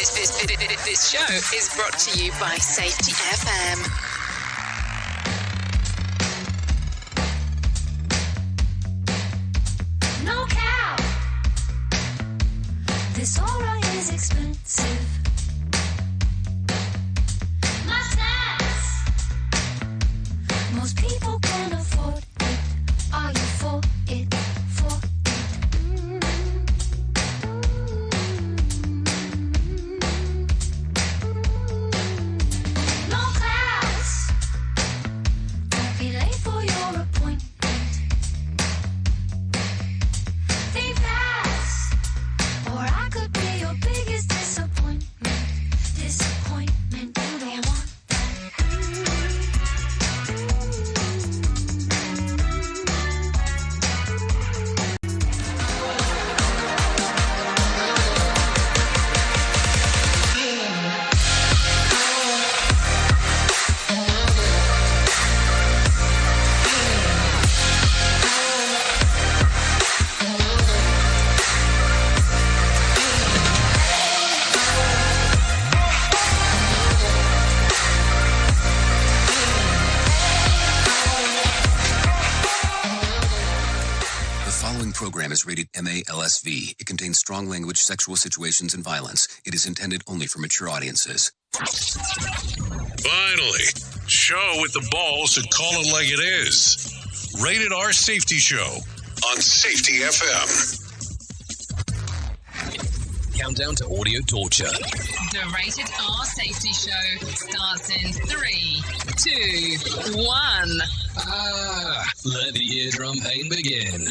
This show is brought to you by Safety FM. No cow. This aura is expensive. My snacks. Most people can afford it. Are you for it? For it? No class. Don't be late for your appointment. Think fast, or I could be your biggest disappointment. Disappointment, you don't want Program is rated MA-LSV. It contains strong language, sexual situations, and violence. It is intended only for mature audiences. Finally, show with the balls to call it like it is. Rated R Safety Show on Safety FM. Countdown to audio torture. The Rated R Safety Show starts in 3, 2, 1. Let the eardrum pain begin.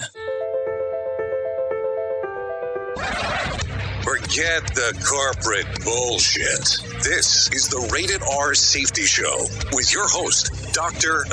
Forget the corporate bullshit. This is the Rated R Safety Show with your host, Dr.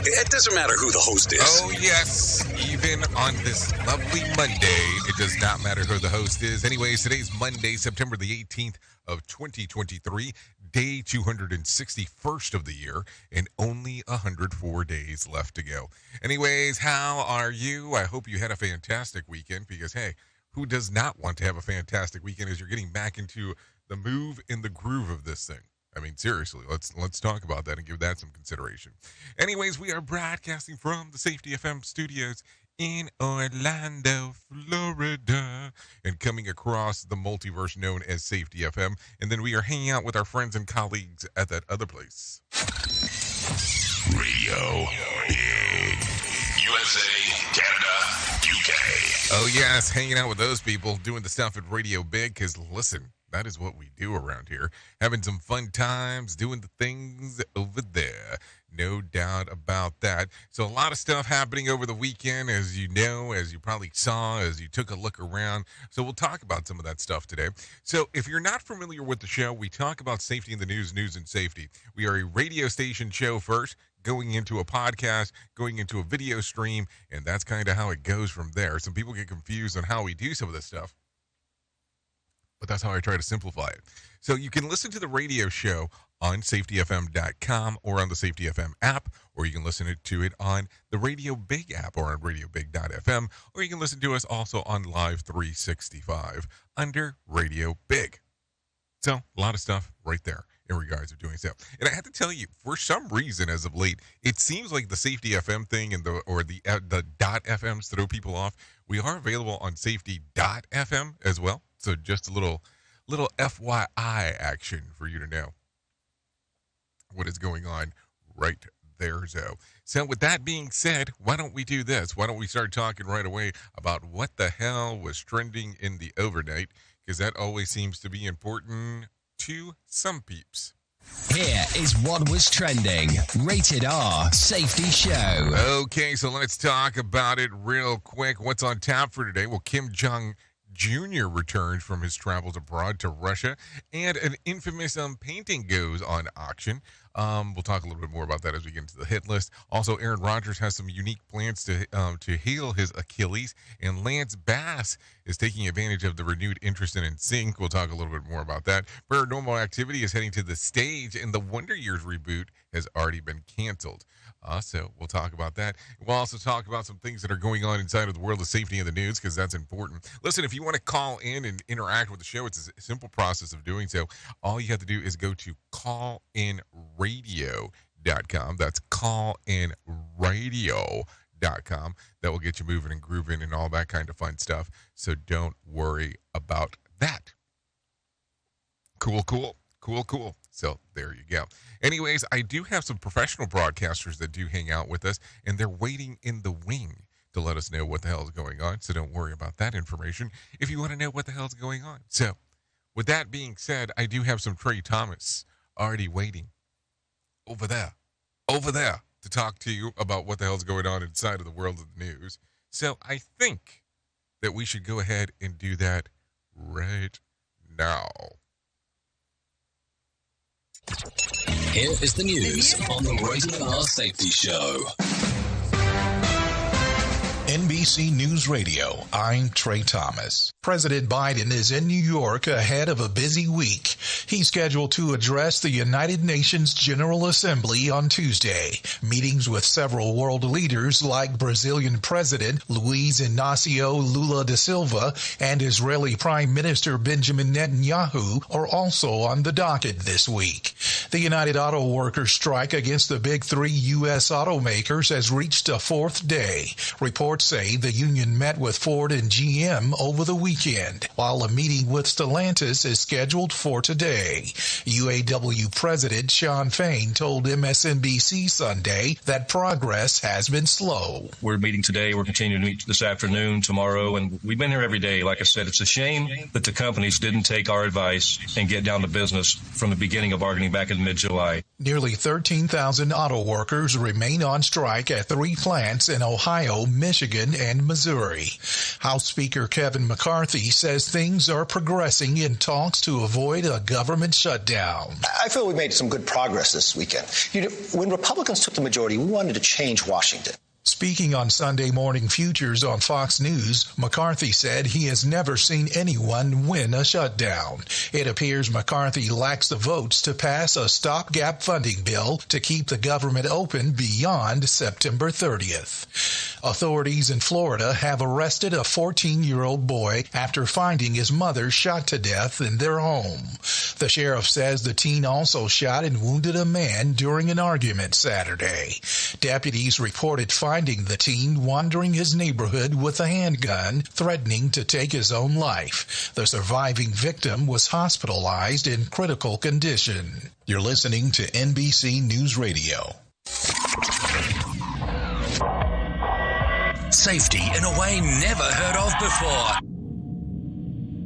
It doesn't matter who the host is. Oh, yes. Even on this lovely Monday, it does not matter who the host is. Anyways, today's Monday, September the 18th of 2023, day 261st of the year, and only 104 days left to go. Anyways, how are you? I hope you had a fantastic weekend because, hey, who does not want to have a fantastic weekend as you're getting back into the move and the groove of this thing? I mean, seriously, let's talk about that and give that some consideration. Anyways, we are broadcasting from the Safety FM studios in Orlando, Florida, and coming across the multiverse known as Safety FM. And then we are hanging out with our friends and colleagues at that other place. Radio Big. USA, Canada, UK. Oh, yes, hanging out with those people, doing the stuff at Radio Big, because listen, that is what we do around here. Having some fun times, doing the things over there. No doubt about that. So a lot of stuff happening over the weekend, as you know, as you probably saw, as you took a look around. So we'll talk about some of that stuff today. So if you're not familiar with the show, we talk about safety in the news and safety. We are a radio station show first, going into a podcast, going into a video stream, and that's kind of how it goes from there. Some people get confused on how we do some of this stuff, but that's how I try to simplify it. So you can listen to the radio show on safetyfm.com or on the Safety FM app, or you can listen to it on the Radio Big app or on radiobig.fm, or you can listen to us also on Live 365 under Radio Big. So a lot of stuff right there in regards to doing so. And I have to tell you, for some reason as of late, it seems like the Safety FM thing and the .fms throw people off. We are available on safety.fm as well. So just a little FYI action for you to know what is going on right there, Zoe. So with that being said, why don't we do this? Why don't we start talking right away about what the hell was trending in the overnight? Because that always seems to be important to some peeps. Here is what was trending. Rated R Safety Show. Okay, so let's talk about it real quick. What's on tap for today? Well, Kim Jong Jr. returned from his travels abroad to Russia, and an infamous painting goes on auction. We'll talk a little bit more about that as we get into the hit list. Also, Aaron Rodgers has some unique plans to heal his Achilles, and Lance Bass is taking advantage of the renewed interest in NSYNC. We'll talk a little bit more about that. Paranormal Activity is heading to the stage, and the Wonder Years reboot has already been canceled. So we'll talk about that. We'll also talk about some things that are going on inside of the world of safety and the news, because that's important. Listen, if you want to call in and interact with the show, it's a simple process of doing so. All you have to do is go to callinradio.com. That's callinradio.com. That will get you moving and grooving and all that kind of fun stuff. So don't worry about that. Cool. So there you go. Anyways, I do have some professional broadcasters that do hang out with us, and they're waiting in the wing to let us know what the hell is going on. So don't worry about that information if you want to know what the hell is going on. So with that being said, I do have some Trey Thomas already waiting over there to talk to you about what the hell's going on inside of the world of the news. So I think that we should go ahead and do that right now. Here is the news on the Rated R Safety Show. NBC News Radio, I'm Trey Thomas. President Biden is in New York ahead of a busy week. He's scheduled to address the United Nations General Assembly on Tuesday. Meetings with several world leaders like Brazilian President Luiz Inácio Lula da Silva and Israeli Prime Minister Benjamin Netanyahu are also on the docket this week. The United Auto Workers strike against the big three U.S. automakers has reached a fourth day. Reports say the union met with Ford and GM over the weekend, while a meeting with Stellantis is scheduled for today. UAW President Sean Fain told MSNBC Sunday that progress has been slow. We're meeting today. We're continuing to meet this afternoon, tomorrow, and we've been here every day. Like I said, it's a shame that the companies didn't take our advice and get down to business from the beginning of bargaining back in mid-July. Nearly 13,000 auto workers remain on strike at 3 plants in Ohio, Michigan, and Missouri. House Speaker Kevin McCarthy says things are progressing in talks to avoid a government shutdown. I feel we made some good progress this weekend. You know, when Republicans took the majority, we wanted to change Washington. Speaking on Sunday Morning Futures on Fox News, McCarthy said he has never seen anyone win a shutdown. It appears McCarthy lacks the votes to pass a stopgap funding bill to keep the government open beyond September 30th. Authorities in Florida have arrested a 14-year-old boy after finding his mother shot to death in their home. The sheriff says the teen also shot and wounded a man during an argument Saturday. Deputies reported finding the teen wandering his neighborhood with a handgun, threatening to take his own life. The surviving victim was hospitalized in critical condition. You're listening to NBC News Radio. Safety in a way never heard of before.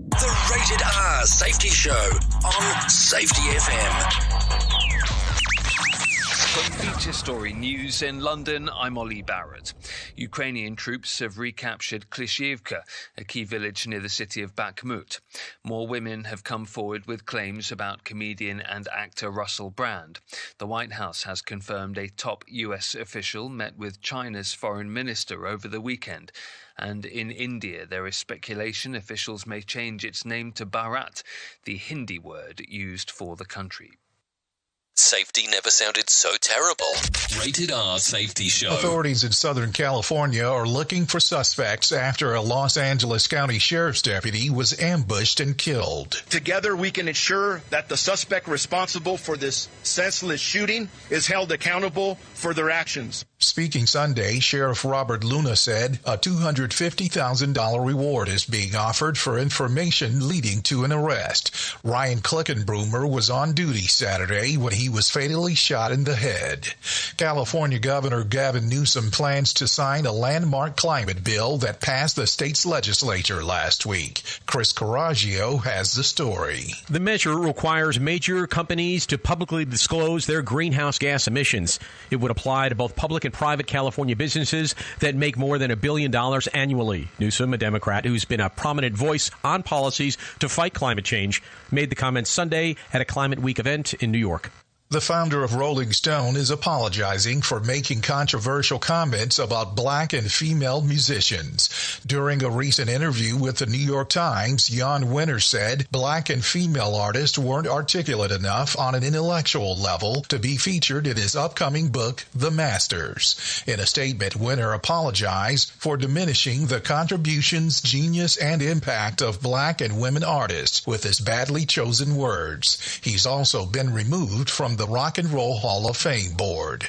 The Rated R Safety Show on Safety FM. From Feature Story News in London, I'm Ollie Barrett. Ukrainian troops have recaptured Klishchiivka, a key village near the city of Bakhmut. More women have come forward with claims about comedian and actor Russell Brand. The White House has confirmed a top US official met with China's foreign minister over the weekend. And in India, there is speculation officials may change its name to Bharat, the Hindi word used for the country. Safety never sounded so terrible. Rated R Safety Show. Authorities in Southern California are looking for suspects after a Los Angeles County Sheriff's deputy was ambushed and killed. Together, we can ensure that the suspect responsible for this senseless shooting is held accountable for their actions. Speaking Sunday, Sheriff Robert Luna said a $250,000 reward is being offered for information leading to an arrest. Ryan Klickenbroomer was on duty Saturday when he was fatally shot in the head. California Governor Gavin Newsom plans to sign a landmark climate bill that passed the state's legislature last week. Chris Coraggio has the story. The measure requires major companies to publicly disclose their greenhouse gas emissions. It would apply to both public and private California businesses that make more than $1 billion annually. Newsom, a Democrat who's been a prominent voice on policies to fight climate change, made the comments Sunday at a Climate Week event in New York. The founder of Rolling Stone is apologizing for making controversial comments about black and female musicians. During a recent interview with the New York Times, Jan Winter said black and female artists weren't articulate enough on an intellectual level to be featured in his upcoming book, The Masters. In a statement, Winter apologized for diminishing the contributions, genius, and impact of black and women artists with his badly chosen words. He's also been removed from the Rock and Roll Hall of Fame board.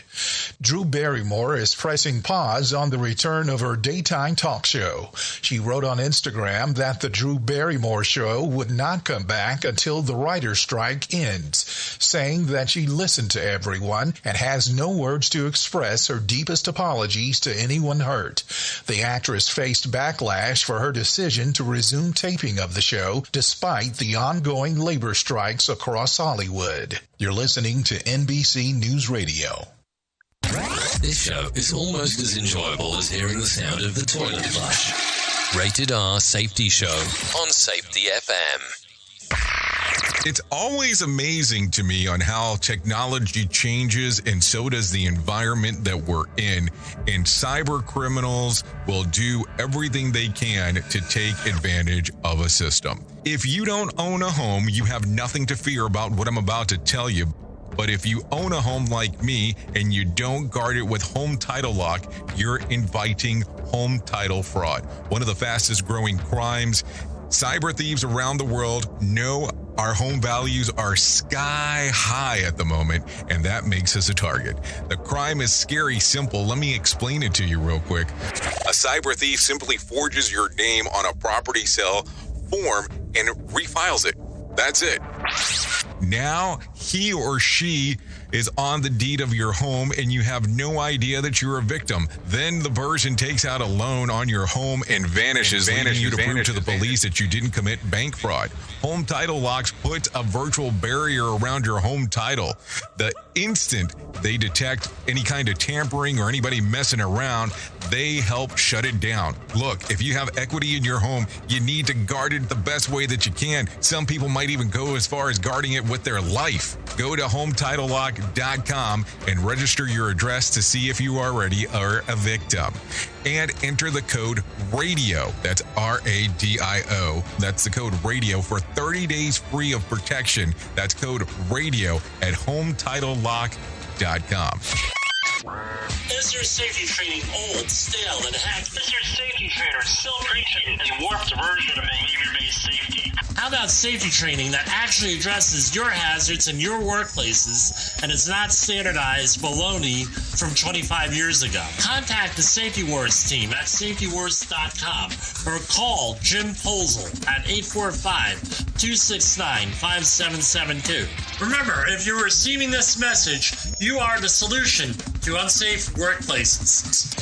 Drew Barrymore is pressing pause on the return of her daytime talk show. She wrote on Instagram that the Drew Barrymore show would not come back until the writer's strike ends, saying that she listened to everyone and has no words to express her deepest apologies to anyone hurt. The actress faced backlash for her decision to resume taping of the show despite the ongoing labor strikes across Hollywood. You're listening to NBC News Radio. This show is almost as enjoyable as hearing the sound of the toilet flush. Rated R Safety Show on Safety FM. It's always amazing to me on how technology changes, and so does the environment that we're in. And cyber criminals will do everything they can to take advantage of a system. If you don't own a home, you have nothing to fear about what I'm about to tell you. But if you own a home like me and you don't guard it with home title lock, you're inviting home title fraud. One of the fastest growing crimes. Cyber thieves around the world know our home values are sky high at the moment, and that makes us a target. The crime is scary simple. Let me explain it to you real quick. A cyber thief simply forges your name on a property sale form and refiles it. That's it. Now he or she is on the deed of your home and you have no idea that you're a victim. Then the person takes out a loan on your home and vanishes, leaving you to prove to the police that you didn't commit bank fraud. Home Title Locks puts a virtual barrier around your home title. The instant they detect any kind of tampering or anybody messing around, they help shut it down. Look, if you have equity in your home, you need to guard it the best way that you can. Some people might even go as far as guarding it with their life. Go to HometitleLock.com and register your address to see if you already are a victim. And enter the code RADIO. That's RADIO. That's the code RADIO for 30 days free of protection. That's code RADIO at HometitleLock.com. Is your safety training old, stale, and hacked? Is your safety trainer still preaching a warped version of behavior-based safety? How about safety training that actually addresses your hazards in your workplaces and is not standardized baloney from 25 years ago? Contact the Safety Wars team at safetywars.com or call Jim Posel at 845-269-5772. Remember, if you're receiving this message, you are the solution to unsafe workplaces.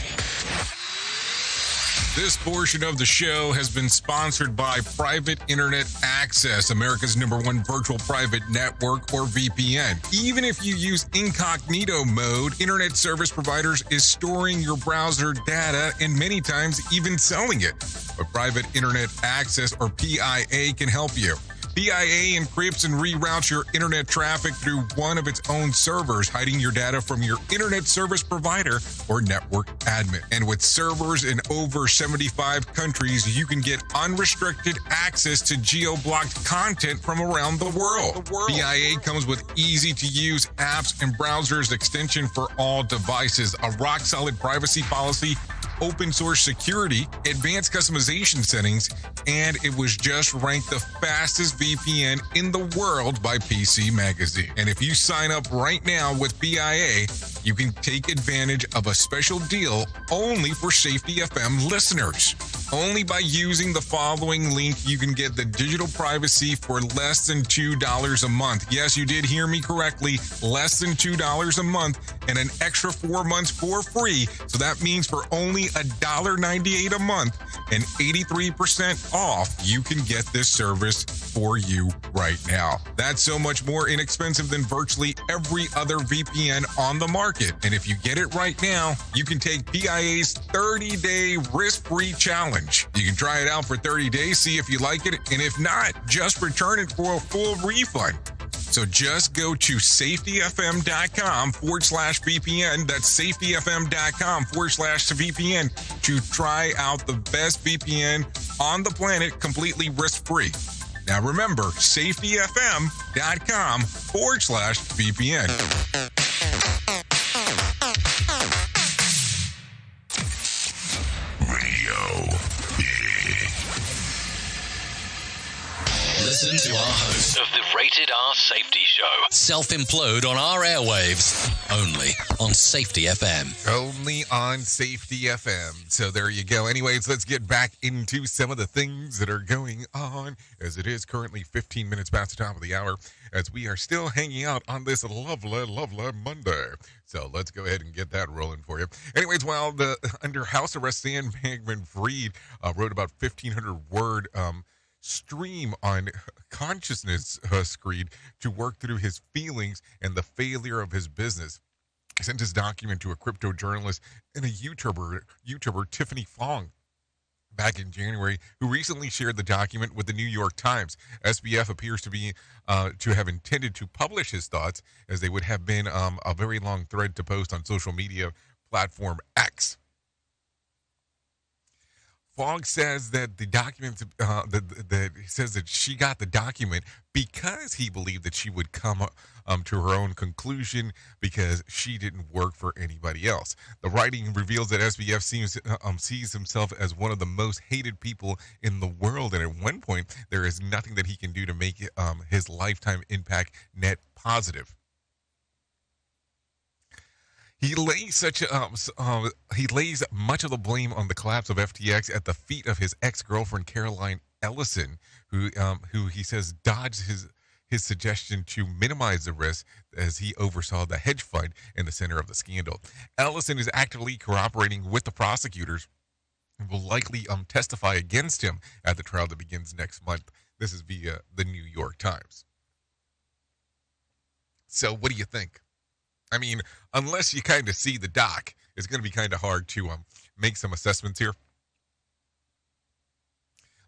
This portion of the show has been sponsored by Private Internet Access, America's #1 virtual private network, or VPN. Even if you use incognito mode, internet service providers is storing your browser data and many times even selling it. But Private Internet Access, or PIA, can help you. PIA encrypts and reroutes your internet traffic through one of its own servers, hiding your data from your internet service provider or network admin. And with servers in over 75 countries, you can get unrestricted access to geo-blocked content from around the world. PIA comes with easy-to-use apps and browsers extension for all devices, a rock-solid privacy policy, open source security, advanced customization settings, and it was just ranked the fastest VPN in the world by PC Magazine. And if you sign up right now with PIA, you can take advantage of a special deal only for Safety FM listeners. Only by using the following link, you can get the digital privacy for less than $2 a month. Yes, you did hear me correctly, less than $2 a month, and an extra 4 months for free. So that means for only $1.98 a month and 83% off, you can get this service for you right now. That's so much more inexpensive than virtually every other VPN on the market. And if you get it right now, you can take PIA's 30-day risk-free challenge. You can try it out for 30 days, see if you like it, and if not, just return it for a full refund. So just go to safetyfm.com/VPN. That's safetyfm.com/VPN to try out the best VPN on the planet completely risk-free. Now remember, safetyfm.com/VPN. Listen to our host of the Rated R Safety Show self-implode on our airwaves, only on Safety FM. Only on Safety FM. So there you go. Anyways, let's get back into some of the things that are going on, as it is currently 15 minutes past the top of the hour, as we are still hanging out on this lovely Monday. So let's go ahead and get that rolling for you. Anyways, while the under house arrest, Sam Bankman-Fried wrote about 1,500 word stream on consciousness screed to work through his feelings and the failure of his business. He sent his document to a crypto journalist and a YouTuber Tiffany Fong back in January, who recently shared the document with the New York Times. SBF appears to be to have intended to publish his thoughts, as they would have been a very long thread to post on social media platform X. Fogg says that the document, that he says that she got the document because he believed that she would come to her own conclusion because she didn't work for anybody else. The writing reveals that SBF sees himself as one of the most hated people in the world, and at one point there is nothing that he can do to make his lifetime impact net positive. He lays much of the blame on the collapse of FTX at the feet of his ex-girlfriend Caroline Ellison, who he says dodged his suggestion to minimize the risk as he oversaw the hedge fund in the center of the scandal. Ellison is actively cooperating with the prosecutors and will likely testify against him at the trial that begins next month. This is via the New York Times. So what do you think? I mean, unless you kind of see the doc, it's going to be kind of hard to make some assessments here.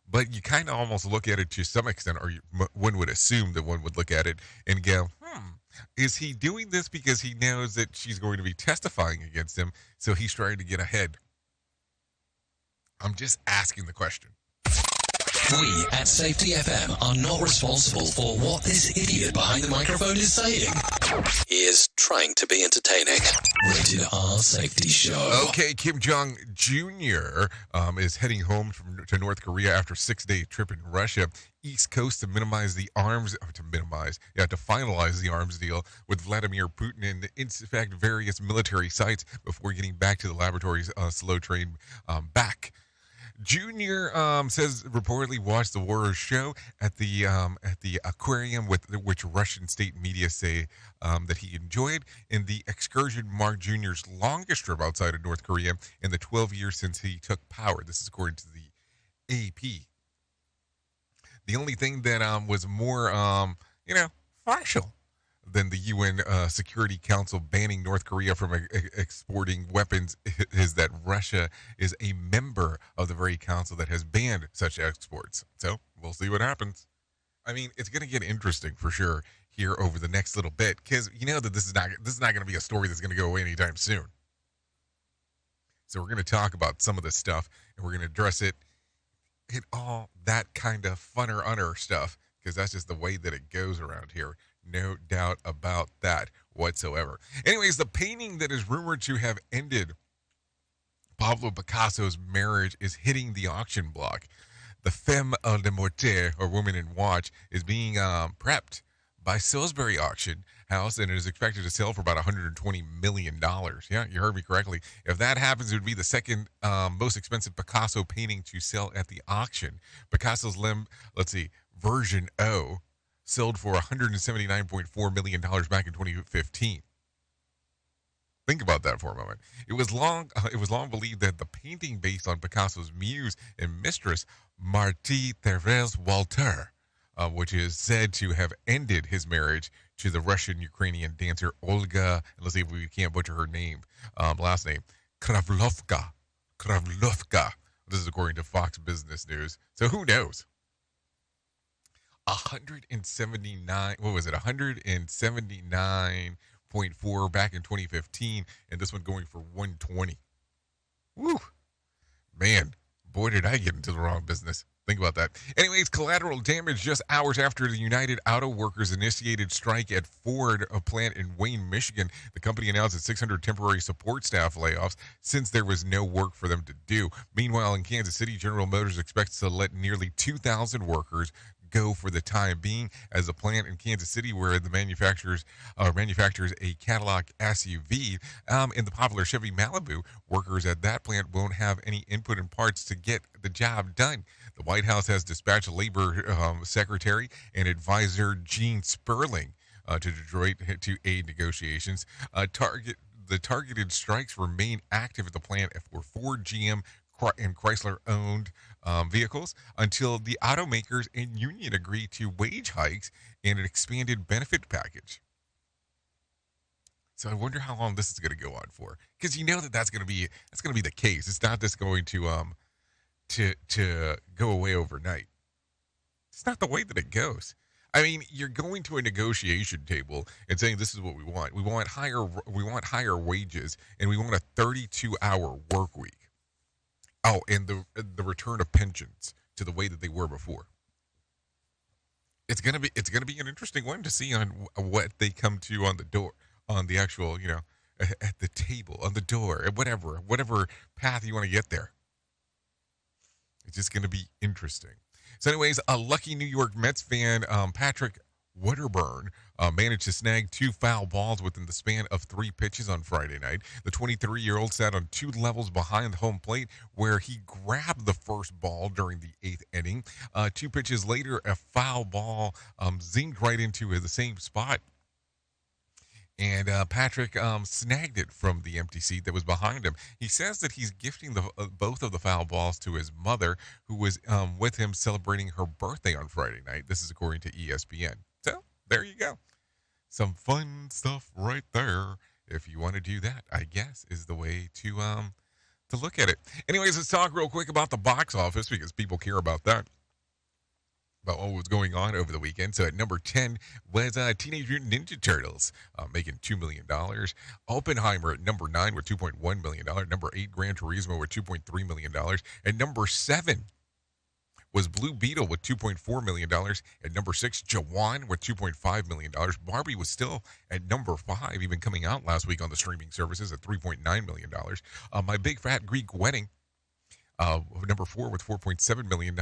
But you kind of almost look at it to some extent, or one would assume that one would look at it and go, is he doing this because he knows that she's going to be testifying against him, so he's trying to get ahead? I'm just asking the question. We at Safety FM are not responsible for what this idiot behind the microphone is saying. He is trying to be entertaining. Rated R Safety Show. Okay, Kim Jong Jr. Is heading home to North Korea after a 6-day trip in Russia. East Coast to finalize the arms deal with Vladimir Putin and inspect various military sites before getting back to the laboratory's slow train back. Junior says reportedly watched the Warriors show at the aquarium, which Russian state media say that he enjoyed. And the excursion marked Junior's longest trip outside of North Korea in the 12 years since he took power. This is according to the AP. The only thing that was more partial than the UN Security Council banning North Korea from exporting weapons is that Russia is a member of the very council that has banned such exports. So we'll see what happens. I mean, it's going to get interesting for sure here over the next little bit, because you know that this is not going to be a story that's going to go away anytime soon. So we're going to talk about some of this stuff, and we're going to address it in all that kind of funner stuff, because that's just the way that it goes around here. No doubt about that whatsoever. Anyways, the painting that is rumored to have ended Pablo Picasso's marriage is hitting the auction block. The Femme de Morte, or Woman in Watch, is being prepped by Salisbury Auction House, and it is expected to sell for about $120 million. Yeah, you heard me correctly. If that happens, it would be the second most expensive Picasso painting to sell at the auction. Picasso's version O sold for $179.4 million back in 2015. Think about that for a moment. It was long believed that the painting, based on Picasso's muse and mistress, Marie-Thérèse Walter, which is said to have ended his marriage to the Russian-Ukrainian dancer Olga, and let's see if we can't butcher her name, last name, Kravlovka. This is according to Fox Business News. So who knows? 179, what was it, 179.4 back in 2015, and this one going for 120. Woo! Man, boy, did I get into the wrong business. Think about that. Anyways, collateral damage just hours after the United Auto Workers initiated strike at Ford, a plant in Wayne, Michigan. The company announced its 600 temporary support staff layoffs since there was no work for them to do. Meanwhile, in Kansas City, General Motors expects to let nearly 2,000 workers go for the time being, as a plant in Kansas City where the manufactures a Cadillac SUV in the popular Chevy Malibu. Workers at that plant won't have any input in parts to get the job done. The White House has dispatched Labor Secretary and Advisor Gene Sperling to Detroit to aid negotiations. The targeted strikes remain active at the plant for Ford, GM, and Chrysler-owned vehicles until the automakers and union agree to wage hikes and an expanded benefit package. So I wonder how long this is going to go on for, because you know that's going to be the case. It's not just going to go away overnight. It's not the way that it goes. I mean, you're going to a negotiation table and saying this is what we want. We want higher wages, and we want a 32-hour work week. Oh, and the return of pensions to the way that they were before. It's gonna be an interesting one to see on what they come to on the door, on the actual, at the table, on the door, at whatever path you want to get there. It's just gonna be interesting. So, anyways, a lucky New York Mets fan, Patrick Wedderburn, managed to snag 2 foul balls within the span of 3 pitches on Friday night. The 23-year-old sat on 2 levels behind the home plate, where he grabbed the first ball during the 8th inning. 2 pitches later, a foul ball zinged right into the same spot. And Patrick snagged it from the empty seat that was behind him. He says that he's gifting both of the foul balls to his mother, who was with him celebrating her birthday on Friday night. This is according to ESPN. So there you go. Some fun stuff right there. If you want to do that, I guess, is the way to look at it. Anyways, let's talk real quick about the box office, because people care about that. About what was going on over the weekend. So at number 10 was Teenage Mutant Ninja Turtles, making $2 million. Oppenheimer at number 9 with $2.1 million. Number 8, Gran Turismo with $2.3 million. And number 7 was Blue Beetle with $2.4 million. At number 6, Jawan with $2.5 million. Barbie was still at number 5, even coming out last week on the streaming services at $3.9 million. My Big Fat Greek Wedding, number 4 with $4.7 million.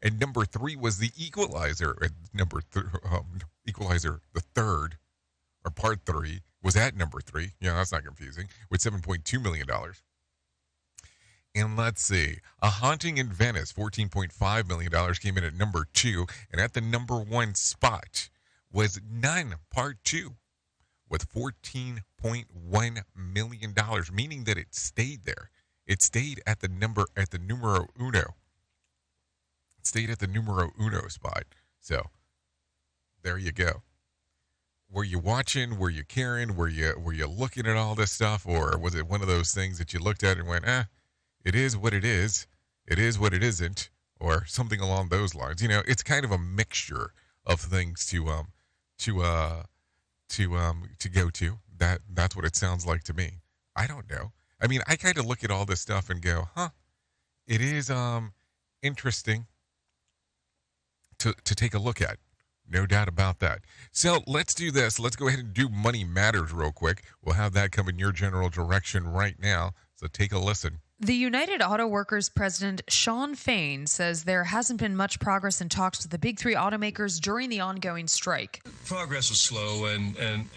And number 3 was The Equalizer. At Equalizer, the third, or part 3, was at number 3. Yeah, that's not confusing. With $7.2 million. And let's see, A Haunting in Venice, $14.5 million, came in at number 2. And at the number 1 spot was Nun, part 2, with $14.1 million, meaning that it stayed there. It stayed at the numero uno. It stayed at the numero uno spot. So, there you go. Were you watching? Were you caring? Were you looking at all this stuff? Or was it one of those things that you looked at and went, it is what it is. It is what it isn't. Or something along those lines. It's kind of a mixture of things to go to. That's what it sounds like to me. I don't know. I mean, I kind of look at all this stuff and go, it is interesting to take a look at. No doubt about that. So let's do this. Let's go ahead and do Money Matters real quick. We'll have that come in your general direction right now. So take a listen. The United Auto Workers president, Shawn Fain, says there hasn't been much progress in talks with the big 3 automakers during the ongoing strike. Progress is slow, and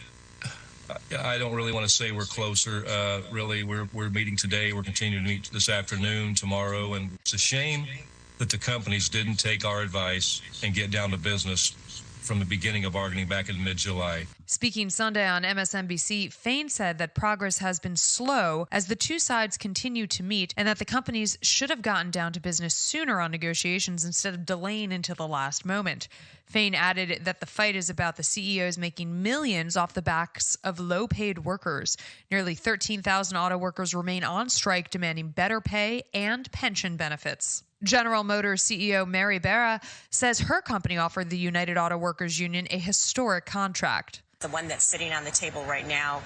I don't really want to say we're closer. Really, we're meeting today. We're continuing to meet this afternoon, tomorrow, and it's a shame that the companies didn't take our advice and get down to business from the beginning of bargaining back in mid-July. Speaking Sunday on MSNBC, Fain said that progress has been slow as the 2 sides continue to meet, and that the companies should have gotten down to business sooner on negotiations instead of delaying until the last moment. Fain added that the fight is about the CEOs making millions off the backs of low-paid workers. Nearly 13,000 auto workers remain on strike, demanding better pay and pension benefits. General Motors CEO Mary Barra says her company offered the United Auto Workers Union a historic contract. The one that's sitting on the table right now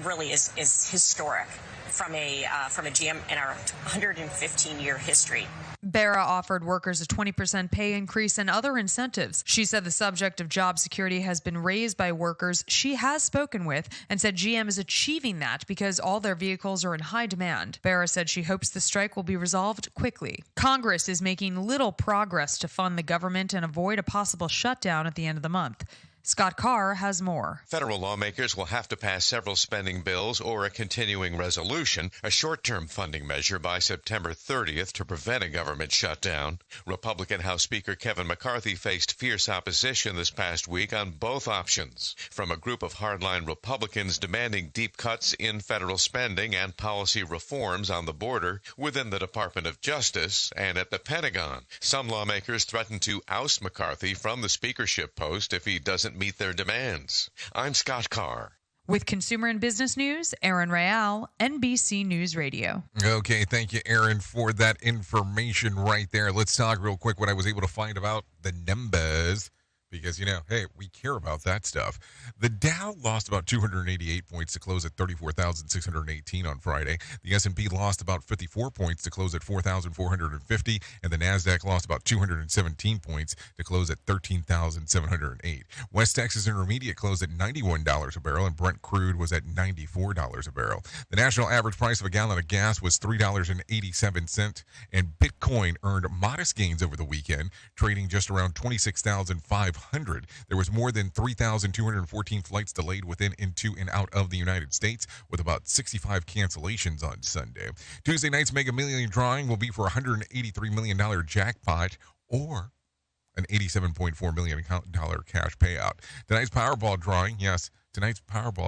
really is historic from a GM in our 115-year history. Barra offered workers a 20% pay increase and other incentives. She said the subject of job security has been raised by workers she has spoken with and said GM is achieving that because all their vehicles are in high demand. Barra said she hopes the strike will be resolved quickly. Congress is making little progress to fund the government and avoid a possible shutdown at the end of the month. Scott Carr has more. Federal lawmakers will have to pass several spending bills or a continuing resolution, a short-term funding measure by September 30th to prevent a government shutdown. Republican House Speaker Kevin McCarthy faced fierce opposition this past week on both options, from a group of hardline Republicans demanding deep cuts in federal spending and policy reforms on the border, within the Department of Justice, and at the Pentagon. Some lawmakers threatened to oust McCarthy from the speakership post if he doesn't meet their demands. I'm Scott Carr. With consumer and business news, Aaron Real, NBC News Radio. Okay, thank you, Aaron, for that information right there. Let's talk real quick what I was able to find about the numbers. Because, hey, we care about that stuff. The Dow lost about 288 points to close at 34,618 on Friday. The S&P lost about 54 points to close at 4,450. And the NASDAQ lost about 217 points to close at 13,708. West Texas Intermediate closed at $91 a barrel, and Brent crude was at $94 a barrel. The national average price of a gallon of gas was $3.87, and Bitcoin earned modest gains over the weekend, trading just around 26,500. There was more than 3,214 flights delayed within, into, and out of the United States, with about 65 cancellations on Sunday. Tuesday night's Mega Million drawing will be for a $183 million jackpot or an $87.4 million cash payout. Tonight's Powerball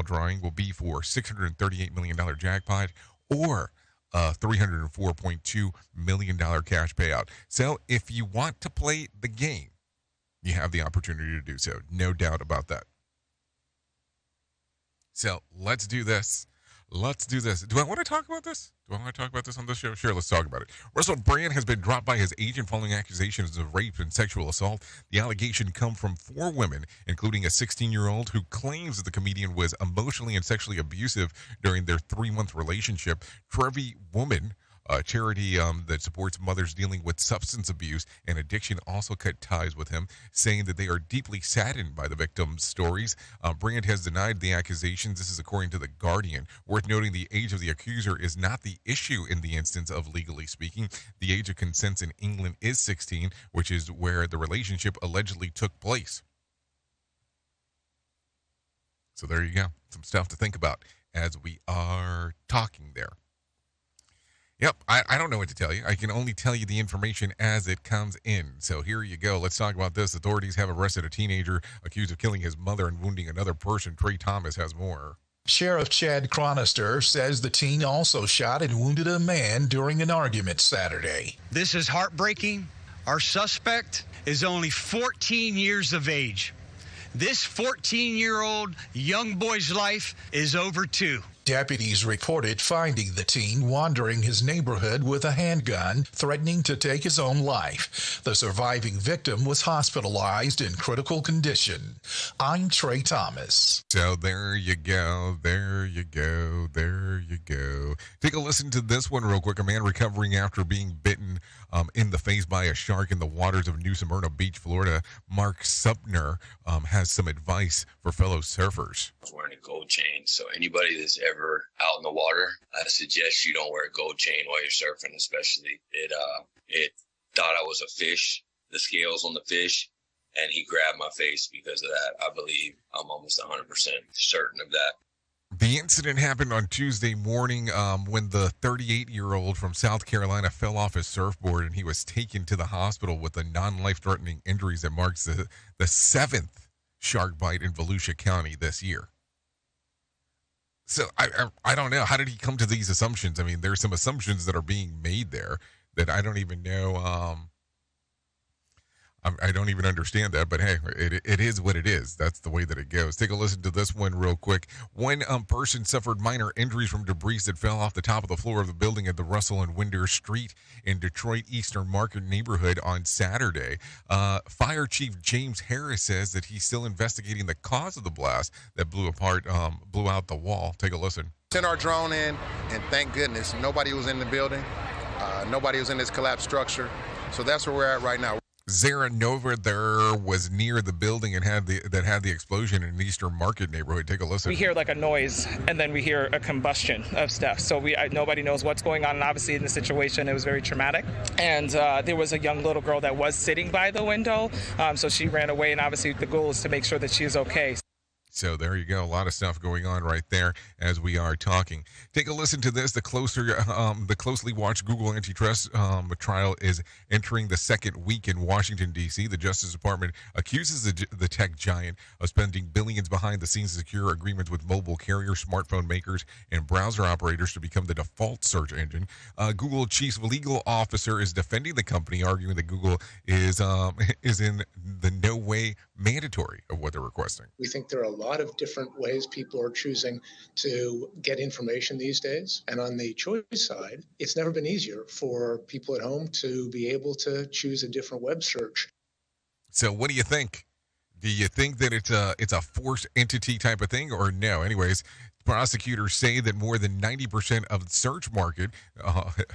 drawing will be for $638 million jackpot or a $304.2 million cash payout. So if you want to play the game, you have the opportunity to do so. No doubt about that. So let's do this. Do I want to talk about this? On this show? Sure, let's talk about it. Russell Brand has been dropped by his agent following accusations of rape and sexual assault. The allegation come from 4 women, including a 16-year-old who claims that the comedian was emotionally and sexually abusive during their 3-month relationship. Trevi Woman, a charity that supports mothers dealing with substance abuse and addiction, also cut ties with him, saying that they are deeply saddened by the victims' stories. Brand has denied the accusations. This is according to The Guardian. Worth noting, the age of the accuser is not the issue in the instance of legally speaking. The age of consent in England is 16, which is where the relationship allegedly took place. So there you go. Some stuff to think about as we are talking there. Yep, I don't know what to tell you. I can only tell you the information as it comes in. So here you go. Let's talk about this. Authorities have arrested a teenager accused of killing his mother and wounding another person. Trey Thomas has more. Sheriff Chad Chronister says the teen also shot and wounded a man during an argument Saturday. This is heartbreaking. Our suspect is only 14 years of age. This 14-year-old young boy's life is over too. Deputies reported finding the teen wandering his neighborhood with a handgun, threatening to take his own life. The surviving victim was hospitalized in critical condition. I'm Trey Thomas. So there you go. Take a listen to this one real quick. A man recovering after being bitten in the face by a shark in the waters of New Smyrna Beach, Florida. Mark Supner has some advice for fellow surfers. I was wearing a gold chain, so anybody that's ever out in the water, I suggest you don't wear a gold chain while you're surfing, especially. It thought I was a fish, the scales on the fish, and he grabbed my face because of that. I believe I'm almost 100% certain of that. The incident happened on Tuesday morning when the 38-year-old from South Carolina fell off his surfboard and he was taken to the hospital with the non-life-threatening injuries that marks the 7th shark bite in Volusia County this year. So I don't know. How did he come to these assumptions? I mean, there's some assumptions that are being made there that I don't even know. I don't even understand that, but hey, it is what it is. That's the way that it goes. Take a listen to this one real quick. One person suffered minor injuries from debris that fell off the top of the floor of the building at the Russell and Winder Street in Detroit Eastern Market neighborhood on Saturday. Fire Chief James Harris says that he's still investigating the cause of the blast that blew out the wall. Take a listen. Sent our drone in, and thank goodness nobody was in the building. Nobody was in this collapsed structure. So that's where we're at right now. Zara Nova there was near the building and had the explosion in an Eastern Market neighborhood. Take a listen. We hear like a noise, and then we hear a combustion of stuff. So nobody knows what's going on. And obviously, in the situation, it was very traumatic. And there was a young little girl that was sitting by the window, so she ran away. And obviously, the goal is to make sure that she is okay. So there you go. A lot of stuff going on right there as we are talking. Take a listen to this. The closely watched Google antitrust trial is entering the second week in Washington, D.C. The Justice Department accuses the tech giant of spending billions behind the scenes to secure agreements with mobile carriers, smartphone makers, and browser operators to become the default search engine. Google chief legal officer is defending the company, arguing that Google is in the no way mandatory of what they're requesting. We think there are a lot of different ways people are choosing to get information these days. And on the choice side, it's never been easier for people at home to be able to choose a different web search. So what do you think? Do you think that it's a forced entity type of thing or no? Anyways, prosecutors say that more than 90% of the search market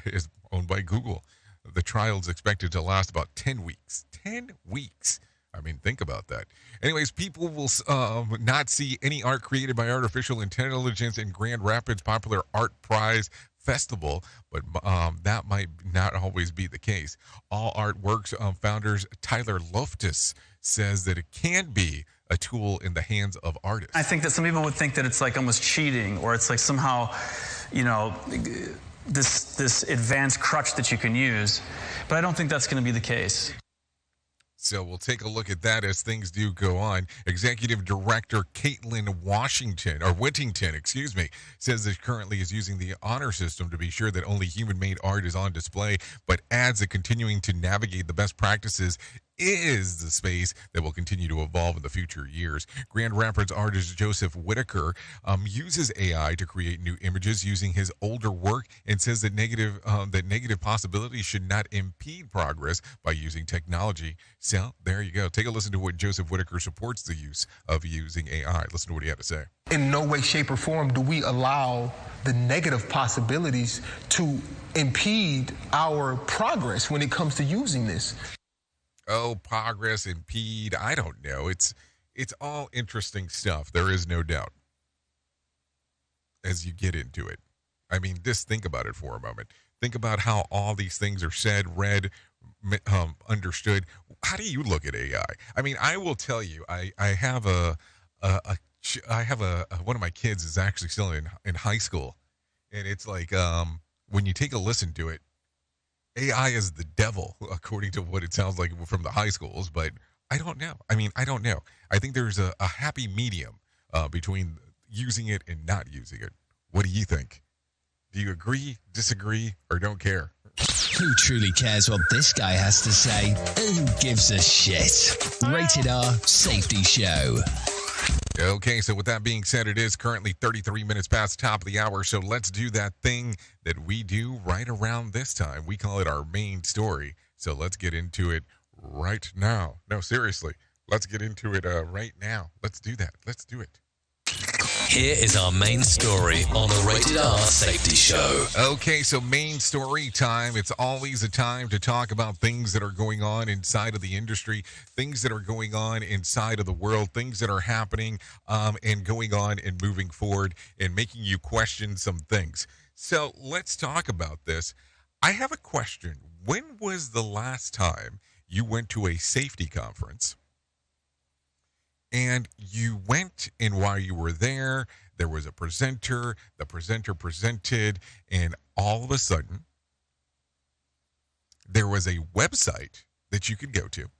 is owned by Google. The trial is expected to last about 10 weeks. 10 weeks. I mean, think about that. Anyways, people will not see any art created by artificial intelligence in Grand Rapids' popular Art Prize Festival, but that might not always be the case. All Artworks founders Tyler Loftus says that it can be a tool in the hands of artists. I think that some people would think that it's like almost cheating, or it's like somehow, this advanced crutch that you can use, but I don't think that's going to be the case. So we'll take a look at that as things do go on. Executive Director Caitlin Whittington, says that currently is using the honor system to be sure that only human-made art is on display, but adds that continuing to navigate the best practices is the space that will continue to evolve in the future years. Grand Rapids artist Joseph Whitaker uses AI to create new images using his older work and says that negative possibilities should not impede progress by using technology. So there you go. Take a listen to what Joseph Whitaker supports the use of using AI. Listen to what he had to say. In no way, shape, or form do we allow the negative possibilities to impede our progress when it comes to using this. Oh, progress, impede, I don't know. It's all interesting stuff. There is no doubt as you get into it. I mean, just think about it for a moment. Think about how all these things are said, read, understood. How do you look at AI? I mean, I will tell you, I have one of my kids is actually still in high school, and it's like when you take a listen to it, AI is the devil, according to what it sounds like from the high schools, but I don't know. I don't know. I think there's a happy medium between using it and not using it. What do you think? Do you agree, disagree, or don't care? Who truly cares what this guy has to say? Who gives a shit? Rated R Safety Show. Okay, so with that being said, it is currently 33 minutes past the top of the hour, so let's do that thing that we do right around this time. We call it our main story, so let's get into it right now. No, seriously, let's get into it right now. Let's do that. Let's do it. Here is our main story on the Rated R Safety Show. Okay, so main story time. It's always a time to talk about things that are going on inside of the industry, things that are going on inside of the world, things that are happening and going on and moving forward and making you question some things. So let's talk about this. I have a question. When was the last time you went to a safety conference? And you went, and while you were there was a presenter, the presenter presented, and all of a sudden, there was a website that you could go to.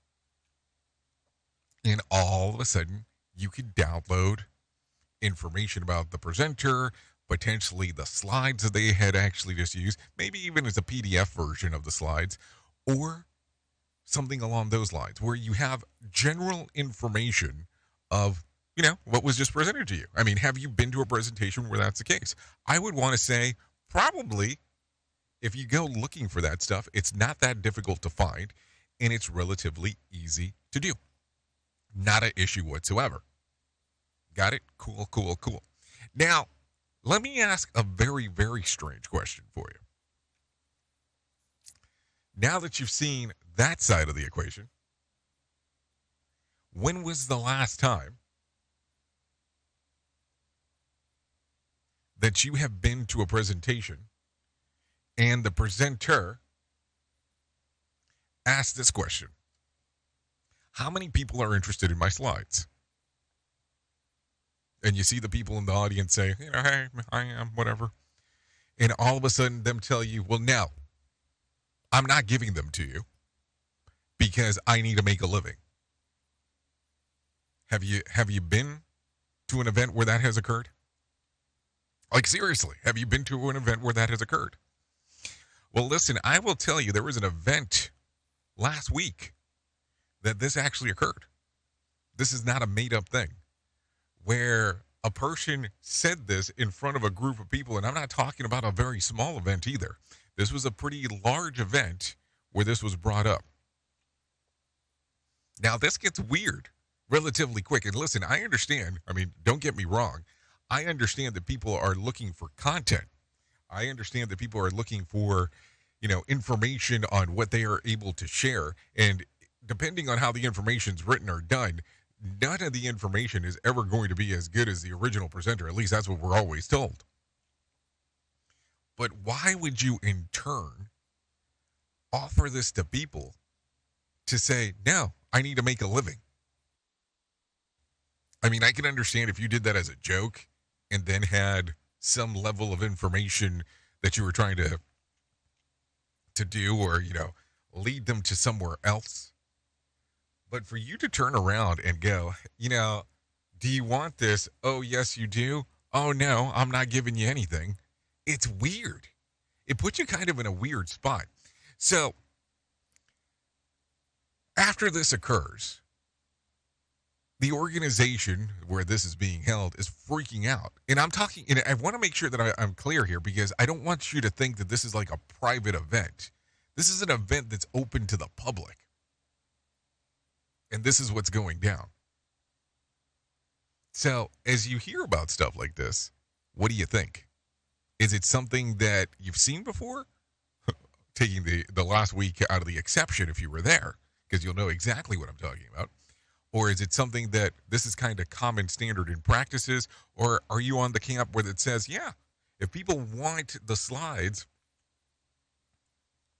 And all of a sudden, you could download information about the presenter, potentially the slides that they had actually just used, maybe even as a PDF version of the slides, or something along those lines, where you have general information of, what was just presented to you. I mean, have you been to a presentation where that's the case? I would want to say probably, if you go looking for that stuff, it's not that difficult to find, and it's relatively easy to do. Not an issue whatsoever. Got it? Cool. Now, let me ask a very, very strange question for you. Now that you've seen that side of the equation, when was the last time that you have been to a presentation and the presenter asked this question? How many people are interested in my slides? And you see the people in the audience say, hey, I am, whatever. And all of a sudden them tell you, well, no, I'm not giving them to you because I need to make a living. Have you been to an event where that has occurred? Like, seriously, have you been to an event where that has occurred? Well, listen, I will tell you, there was an event last week that this actually occurred. This is not a made-up thing, where a person said this in front of a group of people, and I'm not talking about a very small event either. This was a pretty large event where this was brought up. Now, this gets weird relatively quick. And listen, I understand. I mean, don't get me wrong. I understand that people are looking for content. I understand that people are looking for, information on what they are able to share. And depending on how the information's written or done, none of the information is ever going to be as good as the original presenter. At least that's what we're always told. But why would you, in turn, offer this to people to say, no, I need to make a living? I mean, I can understand if you did that as a joke and then had some level of information that you were trying to do or, lead them to somewhere else. But for you to turn around and go, do you want this? Oh, yes, you do. Oh, no, I'm not giving you anything. It's weird. It puts you kind of in a weird spot. So after this occurs, the organization where this is being held is freaking out. And I'm talking, and I want to make sure that I'm clear here, because I don't want you to think that this is like a private event. This is an event that's open to the public. And this is what's going down. So as you hear about stuff like this, what do you think? Is it something that you've seen before? Taking the last week out of the exception if you were there, because you'll know exactly what I'm talking about. Or is it something that this is kind of common standard in practices? Or are you on the camp where it says, yeah, if people want the slides,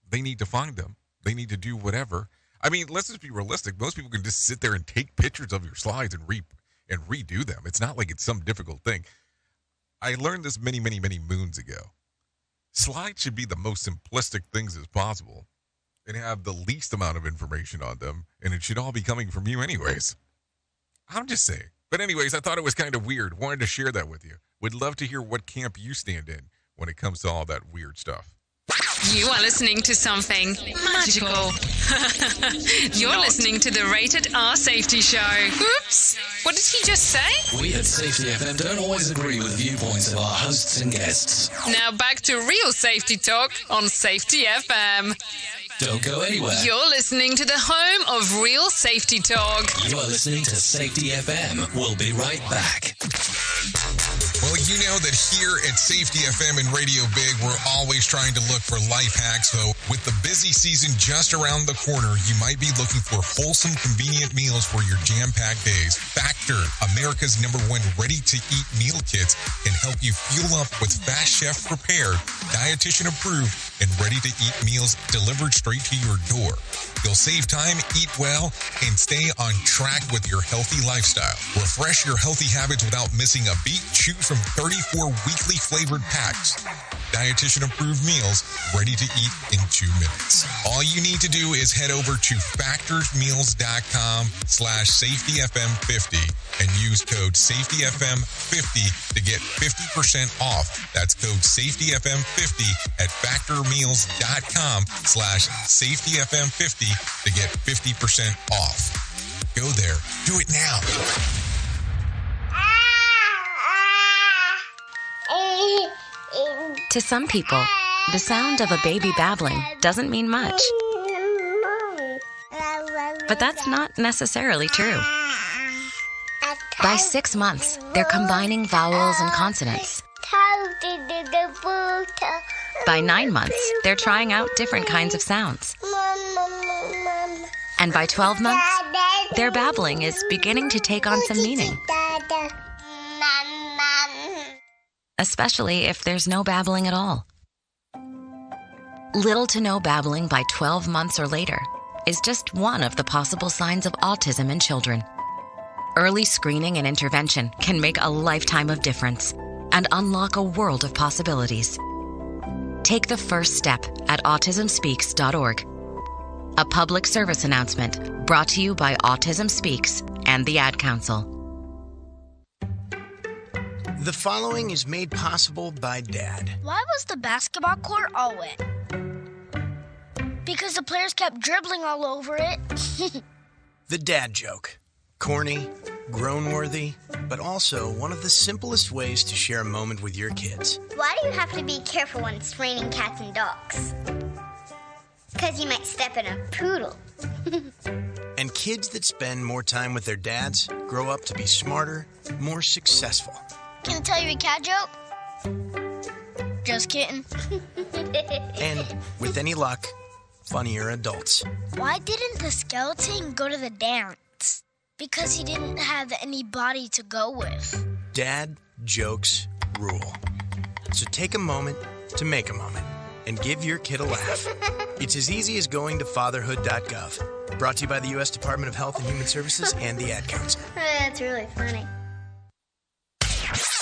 they need to find them. They need to do whatever. I mean, let's just be realistic. Most people can just sit there and take pictures of your slides and redo them. It's not like it's some difficult thing. I learned this many, many, many moons ago. Slides should be the most simplistic things as possible and have the least amount of information on them, and it should all be coming from you anyways. I'm just saying. But anyways, I thought it was kind of weird. Wanted to share that with you. Would love to hear what camp you stand in when it comes to all that weird stuff. You are listening to something magical. You're listening to the Rated R Safety Show. Oops. What did he just say? We at Safety FM don't always agree with viewpoints of our hosts and guests. Now back to real safety talk on Safety FM. Don't go anywhere. You're listening to the home of real safety talk. You are listening to Safety FM. We'll be right back. Well, you know that here at Safety FM and Radio Big, we're always trying to look for life hacks. So with the busy season just around the corner, you might be looking for wholesome, convenient meals for your jam-packed days. Factor, America's #1 ready-to-eat meal kits, can help you fuel up with fast chef-prepared, dietitian-approved, and ready-to-eat meals delivered straight to your door. You'll save time, eat well, and stay on track with your healthy lifestyle. Refresh your healthy habits without missing a beat. Choose from 34 weekly flavored packs. dietitian-approved meals ready to eat in 2 minutes. All you need to do is head over to factorsmeals.com/safetyfm50 and use code safetyfm50 to get 50% off. That's code safetyfm50 at factormeals.com/safetyfm50 to get 50% off. Go there. Do it now. To some people, the sound of a baby babbling doesn't mean much. But that's not necessarily true. By 6 months, they're combining vowels and consonants. By 9 months, they're trying out different kinds of sounds. And by 12 months, their babbling is beginning to take on some meaning. Especially if there's no babbling at all. Little to no babbling by 12 months or later is just one of the possible signs of autism in children. Early screening and intervention can make a lifetime of difference and unlock a world of possibilities. Take the first step at autismspeaks.org. A public service announcement brought to you by Autism Speaks and the Ad Council. The following is made possible by Dad. Why was the basketball court all wet? Because the players kept dribbling all over it. The dad joke. Corny, grown-worthy, but also one of the simplest ways to share a moment with your kids. Why do you have to be careful when it's raining cats and dogs? Because you might step in a poodle. And kids that spend more time with their dads grow up to be smarter, more successful. Can I tell you a cat joke? Just kidding. And, with any luck, funnier adults. Why didn't the skeleton go to the dance? Because he didn't have any body to go with. Dad jokes rule. So take a moment to make a moment and give your kid a laugh. It's as easy as going to fatherhood.gov. Brought to you by the U.S. Department of Health and Human Services and the Ad Council. That's really funny.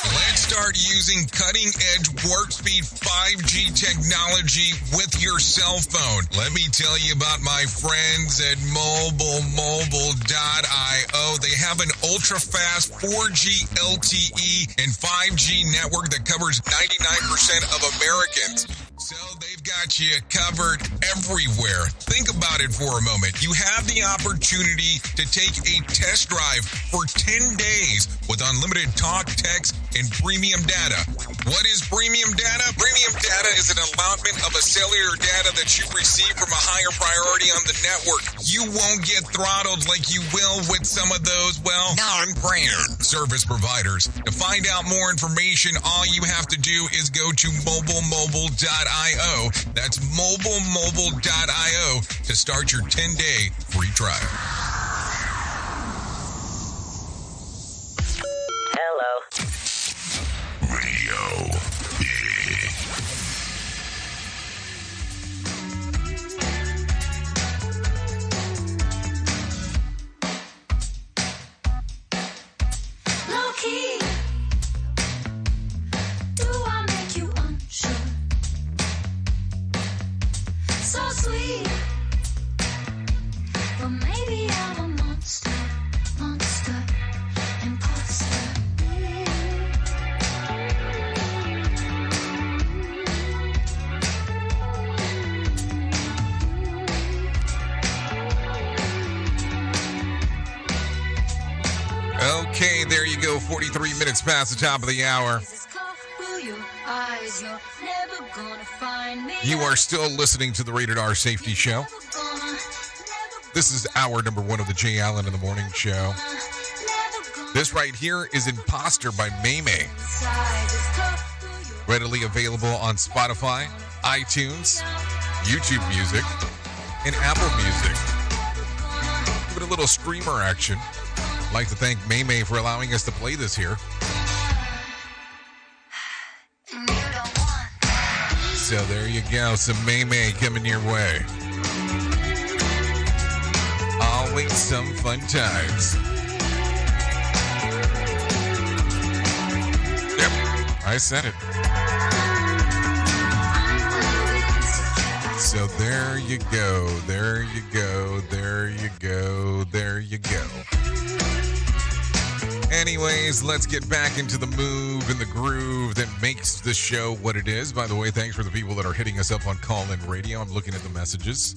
Let's start using cutting-edge warp speed 5G technology with your cell phone. Let me tell you about my friends at mobilemobile.io. They have an ultra-fast 4G LTE and 5G network that covers 99% of Americans. So they've got you covered everywhere. Think about it for a moment. You have the opportunity to take a test drive for 10 days with unlimited talk, text, and premium data. What is premium data? Premium data is an allotment of a cellular data that you receive from a higher priority on the network. You won't get throttled like you will with some of those, well, non-brand service providers. To find out more information, all you have to do is go to mobilemobile.io. That's mobilemobile.io to start your 10-day free trial. Hello. Radio Big. Low key. Do I make you unsure? So sweet. But maybe I'm a monster, imposter. Okay, there you go. 43 minutes past the top of the hour. You are still listening to the Rated R Safety Show. This is hour number 1 of the Jay Allen in the Morning Show. This right here is Imposter by Maymay. Readily available on Spotify, iTunes, YouTube Music, and Apple Music. Give it a little streamer action. I'd like to thank Maymay for allowing us to play this here. So there you go, some Maymay coming your way. Always some fun times. Yep, I said it. So there you go. There you go. There you go. There you go. Anyways, let's get back into the move and the groove that makes the show what it is. By the way, thanks for the people that are hitting us up on call-in radio. I'm looking at the messages.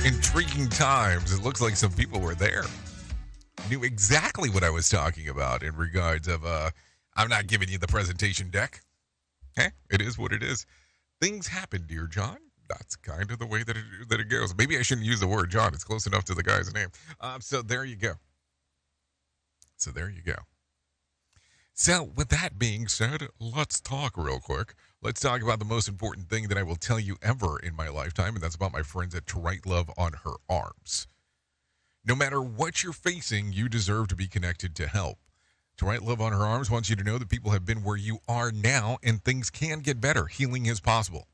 Intriguing times. It looks like some people were there. Knew exactly what I was talking about in regards of, I'm not giving you the presentation deck. Okay, it is what it is. Things happen, dear John. That's kind of the way that it goes. Maybe I shouldn't use the word John. It's close enough to the guy's name. So there you go. So with that being said, let's talk real quick. Let's talk about the most important thing that I will tell you ever in my lifetime, and that's about my friends at To Write Love on Her Arms. No matter what you're facing, you deserve to be connected to help. To Write Love on Her Arms wants you to know that people have been where you are now, and things can get better. Healing is possible.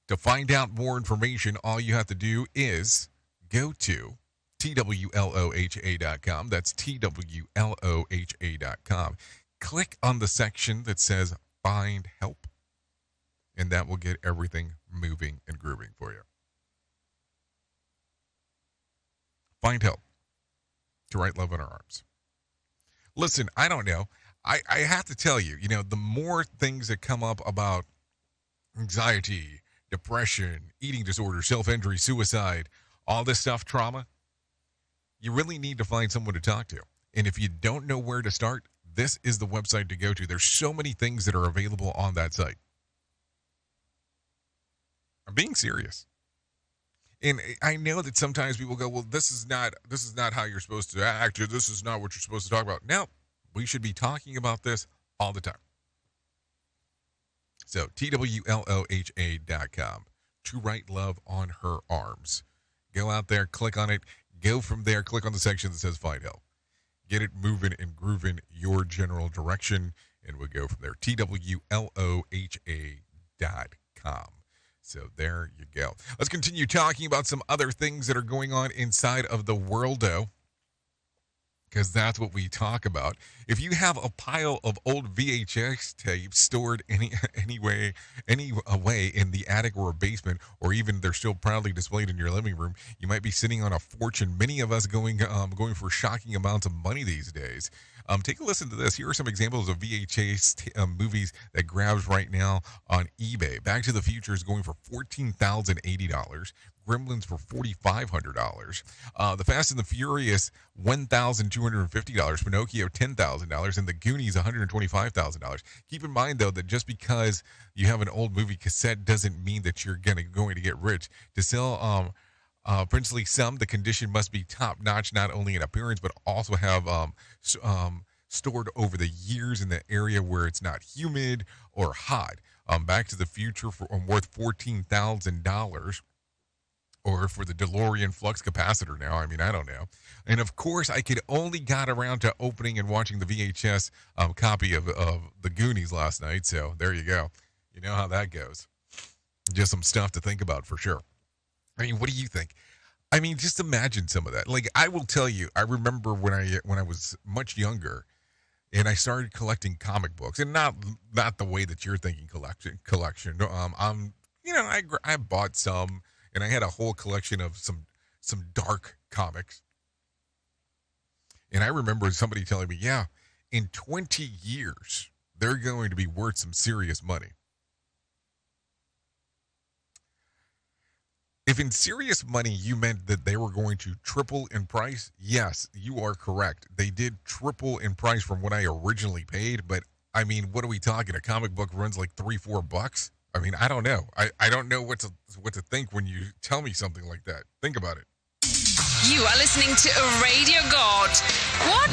To find out more information, all you have to do is go to TWLOHA.com. That's TWLOHA.com. Click on the section that says Find Help, and that will get everything moving and grooving for you. Find help. To Write Love on Her Arms. Listen, I don't know. I have to tell you, the more things that come up about anxiety, depression, eating disorder, self-injury, suicide, all this stuff, trauma, you really need to find someone to talk to. And if you don't know where to start, this is the website to go to. There's so many things that are available on that site. I'm being serious. And I know that sometimes people go, well, this is not how you're supposed to act, or this is not what you're supposed to talk about. No, we should be talking about this all the time. So, TWLOHA.com. To Write Love on Her Arms. Go out there, click on it. Go from there, click on the section that says Find Help. Get it moving and grooving your general direction, and we'll go from there. TWLOHA.com. So there you go. Let's continue talking about some other things that are going on inside of the worldo, because that's what we talk about. If you have a pile of old VHS tapes stored any way in the attic or a basement, or even they're still proudly displayed in your living room, you might be sitting on a fortune. Many of us going for shocking amounts of money these days. Take a listen to this. Here are some examples of VHS movies that grabs right now on eBay. Back to the Future is going for $14,080. Gremlins for $4,500. The Fast and the Furious, $1,250. Pinocchio, $10,000. And The Goonies, $125,000. Keep in mind, though, that just because you have an old movie cassette doesn't mean that you're going to get rich. To sell princely sum, the condition must be top-notch, not only in appearance, but also have stored over the years in the area where it's not humid or hot. Back to the Future worth $14,000. Or for the DeLorean flux capacitor now. I mean, I don't know. And of course, I could only got around to opening and watching the VHS copy of The Goonies last night. So there you go. You know how that goes. Just some stuff to think about for sure. I mean, what do you think? I mean, just imagine some of that. Like, I will tell you, I remember when I was much younger, and I started collecting comic books, and not the way that you're thinking collection. I bought some. And I had a whole collection of some dark comics. And I remember somebody telling me, yeah, in 20 years, they're going to be worth some serious money. If in serious money you meant that they were going to triple in price, yes, you are correct. They did triple in price from what I originally paid. But, I mean, what are we talking? A comic book runs like $3-4? I mean, I don't know. I don't know what to think when you tell me something like that. Think about it. You are listening to a radio god. What?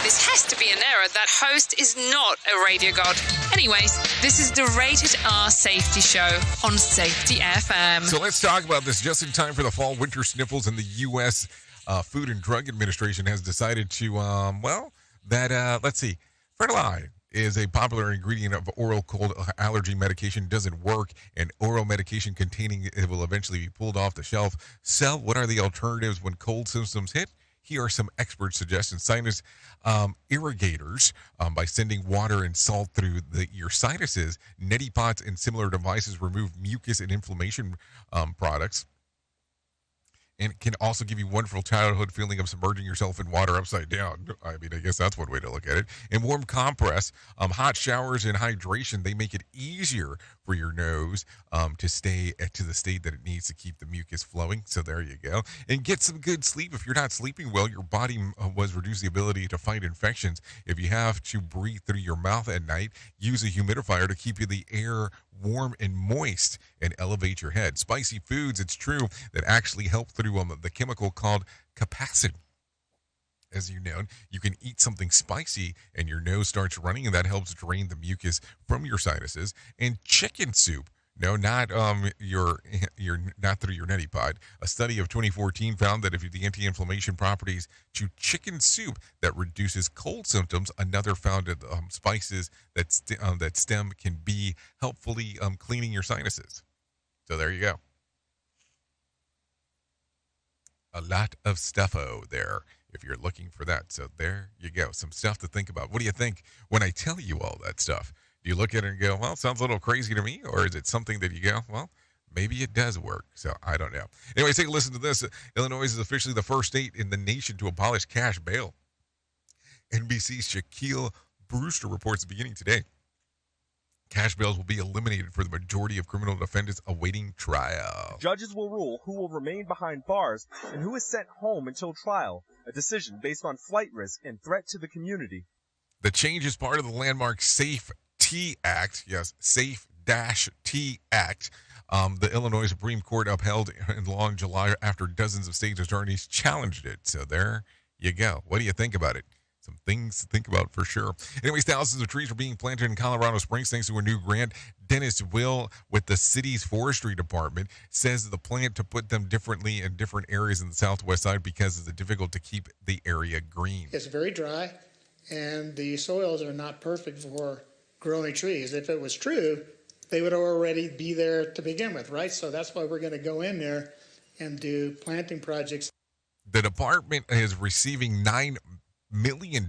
This has to be an error. That host is not a radio god. Anyways, this is the Rated R Safety Show on Safety FM. So let's talk about this just in time for the fall winter sniffles, and the U.S. Food and Drug Administration has decided to, let's see, Frenilide is a popular ingredient of oral cold allergy medication, doesn't work, and oral medication containing it will eventually be pulled off the shelf. So what are the alternatives when cold symptoms hit? Here are some expert suggestions. Sinus irrigators, by sending water and salt through your sinuses. Neti pots and similar devices remove mucus and inflammation products. And it can also give you wonderful childhood feeling of submerging yourself in water upside down. I mean, I guess that's one way to look at it. And warm compress, hot showers and hydration, they make it easier for your nose to stay to the state that it needs to keep the mucus flowing. So there you go. And get some good sleep. If you're not sleeping well, your body was reduced the ability to fight infections. If you have to breathe through your mouth at night, use a humidifier to keep the air warm and moist and elevate your head. Spicy foods, it's true, that actually help through the chemical called capsaicin. As you know, you can eat something spicy and your nose starts running, and that helps drain the mucus from your sinuses. And chicken soup. No, not your not through your neti pot. A study of 2014 found that if the anti-inflammation properties to chicken soup that reduces cold symptoms, another found that spices that stem can be helpfully cleaning your sinuses. So there you go. A lot of stuffo there if you're looking for that. So there you go. Some stuff to think about. What do you think when I tell you all that stuff? Do you look at it and go, well, it sounds a little crazy to me? Or is it something that you go, well, maybe it does work. So I don't know. Anyway, take a listen to this. Illinois is officially the first state in the nation to abolish cash bail. NBC's Shaquille Brewster reports beginning today. Cash bails will be eliminated for the majority of criminal defendants awaiting trial. Judges will rule who will remain behind bars and who is sent home until trial, a decision based on flight risk and threat to the community. The change is part of the landmark SAFE-T Act. Yes, SAFE-T Act. The Illinois Supreme Court upheld in law in July after dozens of state attorneys challenged it. So there you go. What do you think about it? Some things to think about for sure. Anyways, thousands of trees are being planted in Colorado Springs thanks to a new grant. Dennis Will with the city's forestry department says the plan to put them differently in different areas in the southwest side because it's difficult to keep the area green. It's very dry, and the soils are not perfect for growing trees. If it was true, they would already be there to begin with, right? So that's why we're going to go in there and do planting projects. The department is receiving $9 million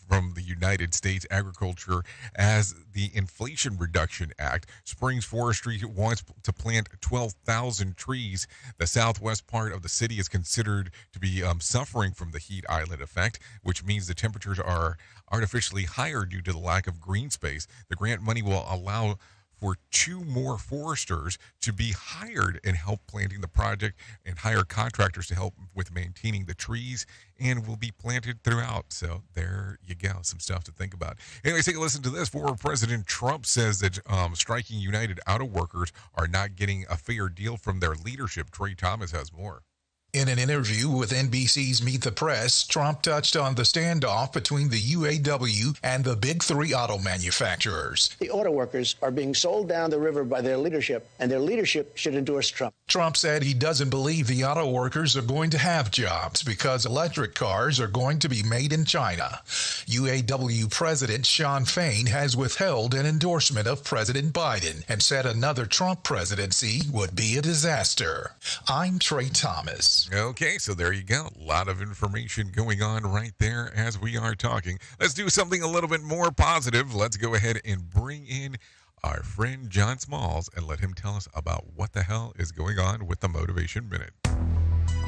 from the United States Agriculture as the Inflation Reduction Act. Springs Forestry wants to plant 12,000 trees. The southwest part of the city is considered to be suffering from the heat island effect, which means the temperatures are artificially higher due to the lack of green space. The grant money will allow for 2 more foresters to be hired and help planting the project and hire contractors to help with maintaining the trees and will be planted throughout. So there you go. Some stuff to think about. Anyways, take a listen to this. Former President Trump says that striking United Auto Workers are not getting a fair deal from their leadership. Trey Thomas has more. In an interview with NBC's Meet the Press, Trump touched on the standoff between the UAW and the big 3 auto manufacturers. The auto workers are being sold down the river by their leadership, and their leadership should endorse Trump. Trump said he doesn't believe the auto workers are going to have jobs because electric cars are going to be made in China. UAW President Shawn Fain has withheld an endorsement of President Biden and said another Trump presidency would be a disaster. I'm Trey Thomas. Okay, so there you go. A lot of information going on right there as we are talking. Let's do something a little bit more positive. Let's go ahead and bring in our friend John Smalls and let him tell us about what the hell is going on with the Motivation Minute.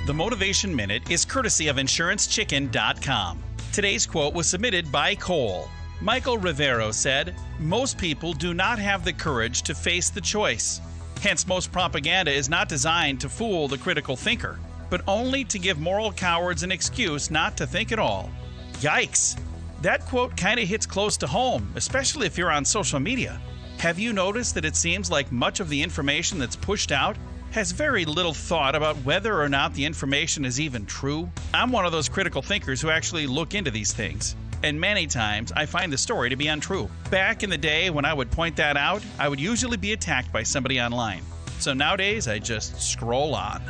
The Motivation Minute is courtesy of InsuranceChicken.com. Today's quote was submitted by Cole. Michael Rivero said, "Most people do not have the courage to face the choice. Hence, most propaganda is not designed to fool the critical thinker, but only to give moral cowards an excuse not to think at all." Yikes! That quote kind of hits close to home, especially if you're on social media. Have you noticed that it seems like much of the information that's pushed out has very little thought about whether or not the information is even true? I'm one of those critical thinkers who actually look into these things, and many times I find the story to be untrue. Back in the day when I would point that out, I would usually be attacked by somebody online. So nowadays I just scroll on.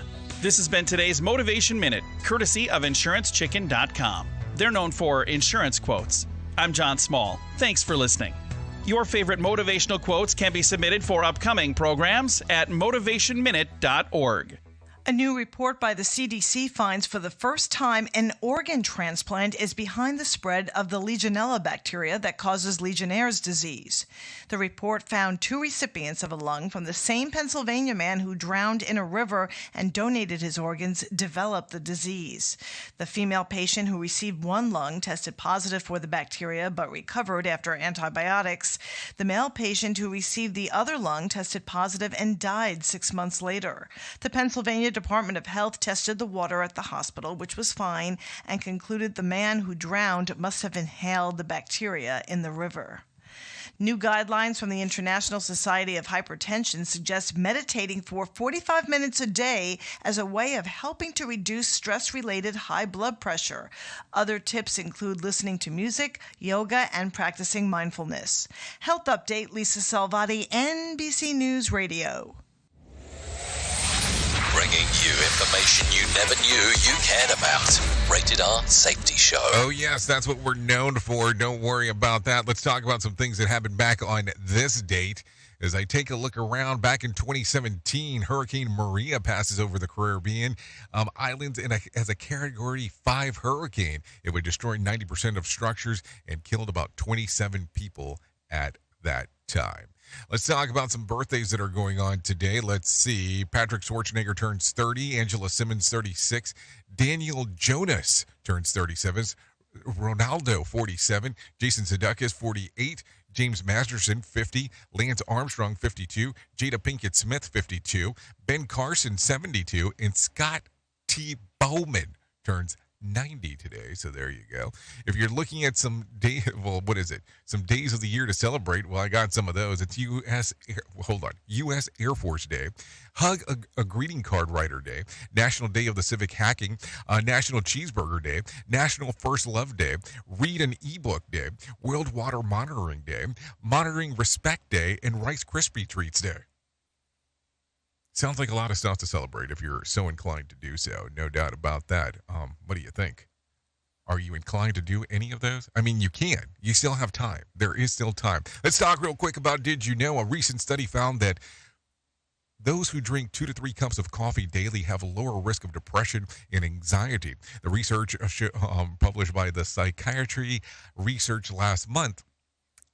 This has been today's Motivation Minute, courtesy of InsuranceChicken.com. They're known for insurance quotes. I'm John Small. Thanks for listening. Your favorite motivational quotes can be submitted for upcoming programs at motivationminute.org. A new report by the CDC finds for the first time an organ transplant is behind the spread of the Legionella bacteria that causes Legionnaire's disease. The report found 2 recipients of a lung from the same Pennsylvania man who drowned in a river and donated his organs developed the disease. The female patient who received 1 lung tested positive for the bacteria but recovered after antibiotics. The male patient who received the other lung tested positive and died 6 months later. The Pennsylvania Department of Health tested the water at the hospital, which was fine, and concluded the man who drowned must have inhaled the bacteria in the river. New guidelines from the International Society of Hypertension suggest meditating for 45 minutes a day as a way of helping to reduce stress-related high blood pressure. Other tips include listening to music, yoga, and practicing mindfulness. Health Update, Lisa Salvati, NBC News Radio. Bringing you information you never knew you cared about. Rated R Safety Show. Oh, yes, that's what we're known for. Don't worry about that. Let's talk about some things that happened back on this date. As I take a look around, back in 2017, Hurricane Maria passes over the Caribbean islands as a Category 5 hurricane. It would destroy 90% of structures and killed about 27 people at that time. Let's talk about some birthdays that are going on today. Let's see. Patrick Schwarzenegger turns 30. Angela Simmons, 36. Daniel Jonas turns 37. Ronaldo, 47. Jason Sudeikis, 48. James Masterson, 50. Lance Armstrong, 52. Jada Pinkett Smith, 52. Ben Carson, 72. And Scott T. Bowman turns 90 today, so there you go. If you're looking at some days of the year to celebrate, well, I got some of those. It's U.S. Air Force Day, Hug a Greeting Card Writer Day, National Day of the Civic Hacking, National Cheeseburger Day, National First Love Day, Read an eBook Day, World Water Monitoring Day, Monitoring Respect Day, and Rice Krispie Treats Day. Sounds like a lot of stuff to celebrate if you're so inclined to do so. No doubt about that. What do you think? Are you inclined to do any of those? I mean, you can. You still have time. There is still time. Let's talk real quick about Did You Know? A recent study found that those who drink 2 to 3 cups of coffee daily have a lower risk of depression and anxiety. The research published by the Psychiatry Research last month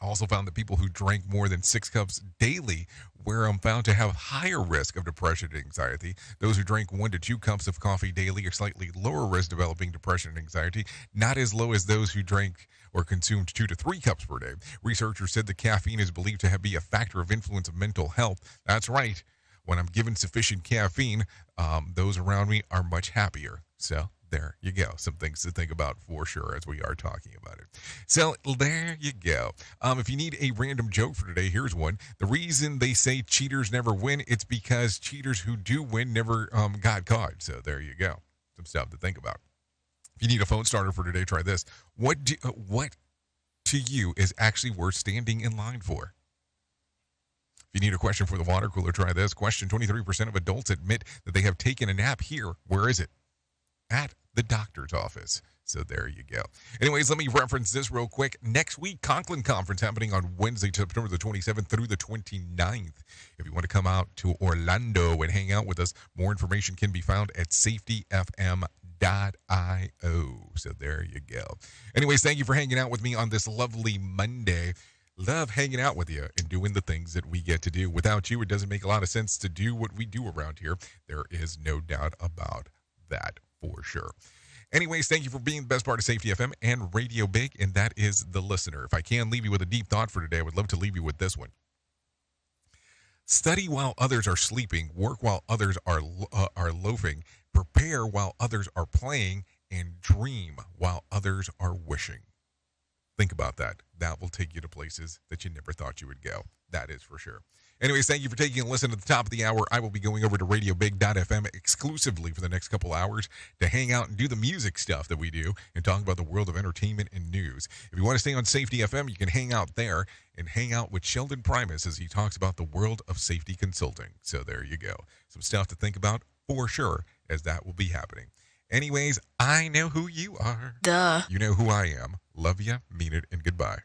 also found that people who drank more than 6 cups daily were found to have higher risk of depression and anxiety. Those who drank 1 to 2 cups of coffee daily are slightly lower risk developing depression and anxiety, not as low as those who drank or consumed 2 to 3 cups per day. Researchers said that caffeine is believed to be a factor of influence of mental health. That's right. When I'm given sufficient caffeine, those around me are much happier. So there you go. Some things to think about for sure as we are talking about it. So there you go. If you need a random joke for today, here's one. The reason they say cheaters never win, it's because cheaters who do win never got caught. So there you go. Some stuff to think about. If you need a phone starter for today, try this. What to you is actually worth standing in line for? If you need a question for the water cooler, try this. Question: 23% of adults admit that they have taken a nap here. Where is it? At the doctor's office. So there you go. Anyways, let me reference this real quick. Next week, Conklin Conference happening on Wednesday, September the 27th through the 29th. If you want to come out to Orlando and hang out with us, more information can be found at safetyfm.io. So there you go. Anyways, thank you for hanging out with me on this lovely Monday. Love hanging out with you and doing the things that we get to do. Without you, it doesn't make a lot of sense to do what we do around here. There is no doubt about that for sure. Anyways, thank you for being the best part of Safety FM and Radio Big, and that is the listener. If I can leave you with a deep thought for today, I would love to leave you with this one. Study while others are sleeping, work while others are loafing, prepare while others are playing, and dream while others are wishing. Think about that. That will take you to places that you never thought you would go. That is for sure. Anyways, thank you for taking a listen at the top of the hour. I will be going over to radiobig.fm exclusively for the next couple hours to hang out and do the music stuff that we do and talk about the world of entertainment and news. If you want to stay on Safety FM, you can hang out there and hang out with Sheldon Primus as he talks about the world of safety consulting. So there you go. Some stuff to think about for sure as that will be happening. Anyways, I know who you are. Duh. You know who I am. Love ya, mean it, and goodbye.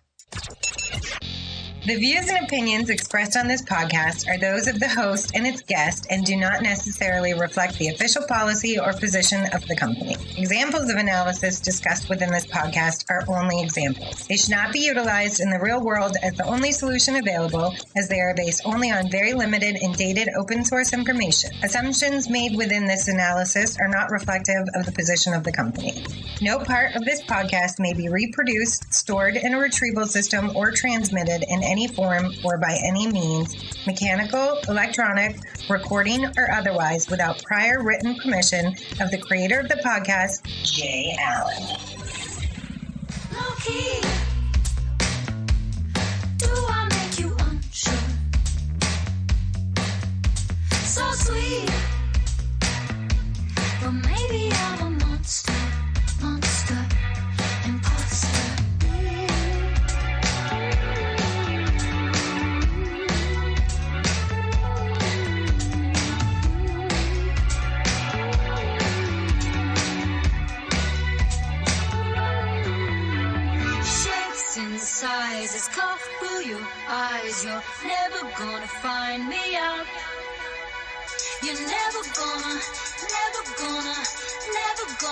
The views and opinions expressed on this podcast are those of the host and its guest and do not necessarily reflect the official policy or position of the company. Examples of analysis discussed within this podcast are only examples. They should not be utilized in the real world as the only solution available, as they are based only on very limited and dated open source information. Assumptions made within this analysis are not reflective of the position of the company. No part of this podcast may be reproduced, stored in a retrieval system, or transmitted in any form or by any means, mechanical, electronic, recording, or otherwise, without prior written permission of the creator of the podcast, Jay Allen. Low-key, do I make you unsure? So sweet, but maybe I'm a monster, imposter. Sizes caught through your eyes. You're never gonna find me out. You're never gonna